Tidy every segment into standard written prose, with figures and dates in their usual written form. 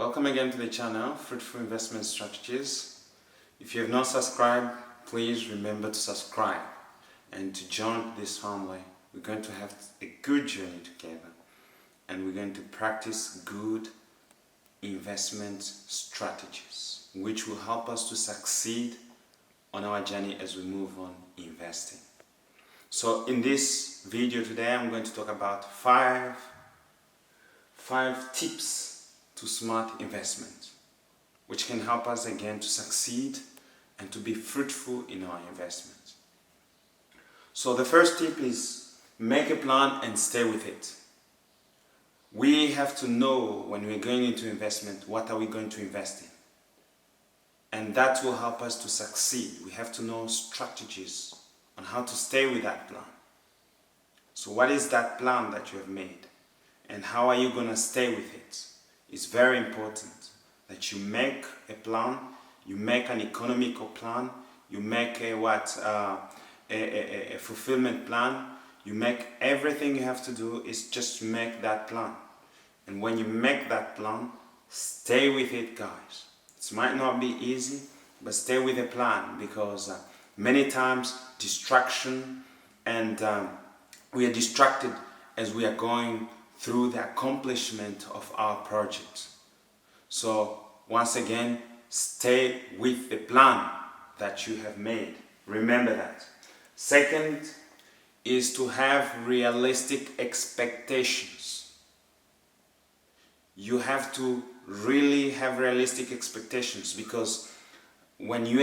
Welcome again to the channel, Fruitful Investment Strategies. If you have not subscribed, please remember to subscribe and to join this family. We're going to have a good journey together and we're going to practice good investment strategies which will help us to succeed on our journey as we move on investing. So in this video today, I'm going to talk about five tips to smart investment, which can help us again to succeed and to be fruitful in our investment. So the first tip is make a plan and stay with it. We have to know when we're going into investment, what are we going to invest in? And that will help us to succeed. We have to know strategies on how to stay with that plan. So what is that plan that you have made? And how are you going to stay with it? It's very important that you make a plan, you make an economical plan, you make a fulfillment plan. You make everything you have to do is just make that plan. And when you make that plan, stay with it, guys. It might not be easy, but stay with a plan, because many times distraction and we are distracted as we are going through the accomplishment of our project. So once again, stay with the plan that you have made. Remember that. Second is to have realistic expectations. You have to really have realistic expectations, because when you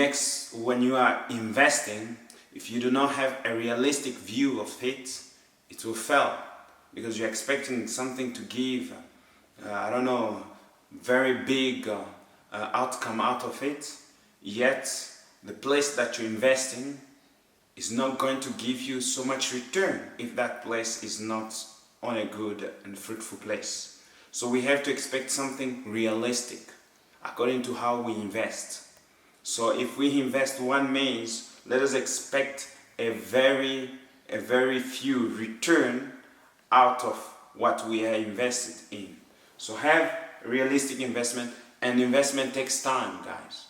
are investing, if you do not have a realistic view of it, it will fail, because you're expecting something to give, very big outcome out of it, yet the place that you're investing is not going to give you so much return if that place is not on a good and fruitful place. So we have to expect something realistic according to how we invest. So if we invest one maize, let us expect a very few return out of what we are invested in. So have realistic investment, and investment takes time, guys.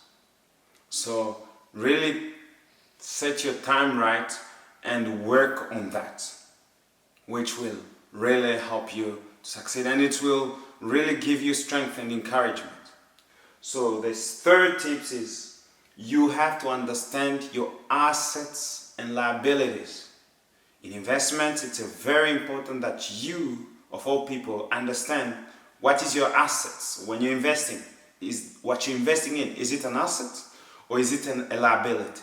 So really set your time right and work on that, which will really help you to succeed, and it will really give you strength and encouragement. So this third tip is you have to understand your assets and liabilities. In investments, it's very important that you, of all people, understand what is your assets when you're investing. Is what you're investing in, is it an asset or is it a liability?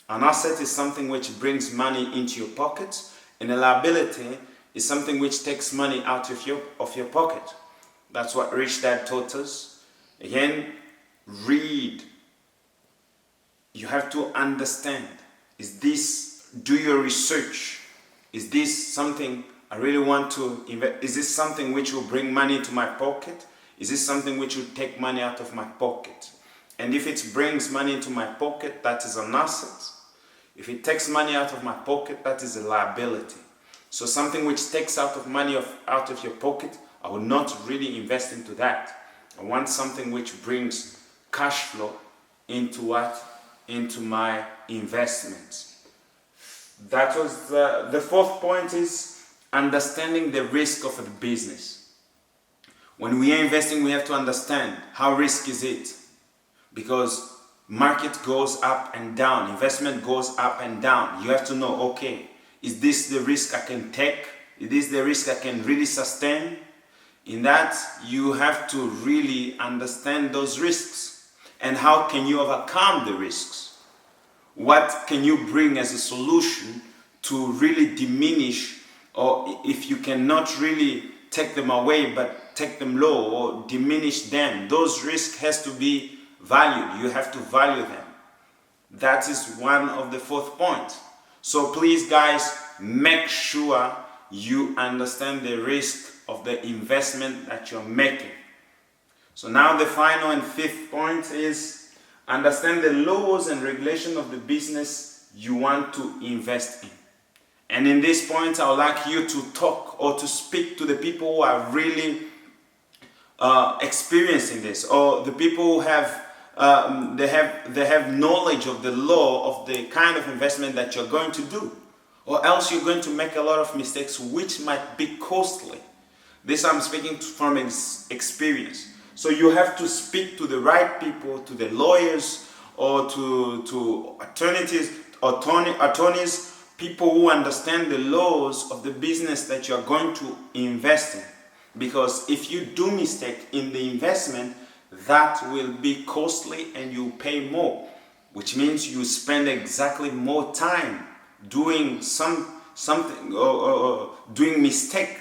An asset is something which brings money into your pocket, and a liability is something which takes money out of your pocket. That's what Rich Dad taught us. Again, read. You have to understand. Do your research. Is this something I really want to invest? Is this something which will bring money into my pocket? Is this something which will take money out of my pocket? And if it brings money into my pocket, that is an asset. If it takes money out of my pocket, that is a liability. So something which takes money out of your pocket, I will not really invest into that. I want something which brings cash flow into my investments. That was the fourth point, is understanding the risk of the business. When we are investing, we have to understand how risky is it, because market goes up and down, investment goes up and down. You have to know, okay, is this the risk I can take? Is this the risk I can really sustain? In that, you have to really understand those risks, and how can you overcome the risks? What can you bring as a solution to really diminish, or if you cannot really take them away but take them low or diminish them, those risks has to be valued. You have to value them. That is one of the fourth points. So please, guys, make sure you understand the risk of the investment that you're making. So now the final and fifth point is understand the laws and regulation of the business you want to invest in. And in this point, I would like you to talk or to speak to the people who are really experience in this, or the people who have they have knowledge of the law of the kind of investment that you're going to do, or else you're going to make a lot of mistakes which might be costly. This I'm speaking from experience. So you have to speak to the right people, to the lawyers, or to attorneys, people who understand the laws of the business that you're going to invest in. Because if you do mistake in the investment, that will be costly and you pay more, which means you spend exactly more time doing something or doing mistake.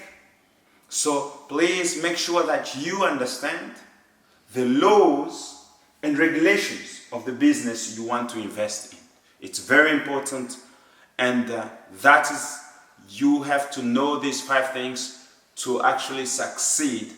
So please make sure that you understand the laws and regulations of the business you want to invest in. It's very important, and that is, you have to know these 5 things to actually succeed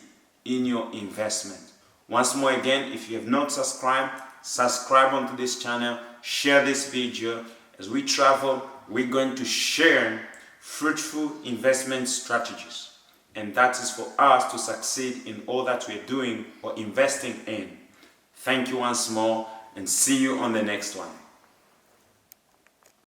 in your investment. Once more again, if you have not subscribed, subscribe onto this channel, share this video. As we travel, we're going to share fruitful investment strategies. And that is for us to succeed in all that we're doing or investing in. Thank you once more, and see you on the next one.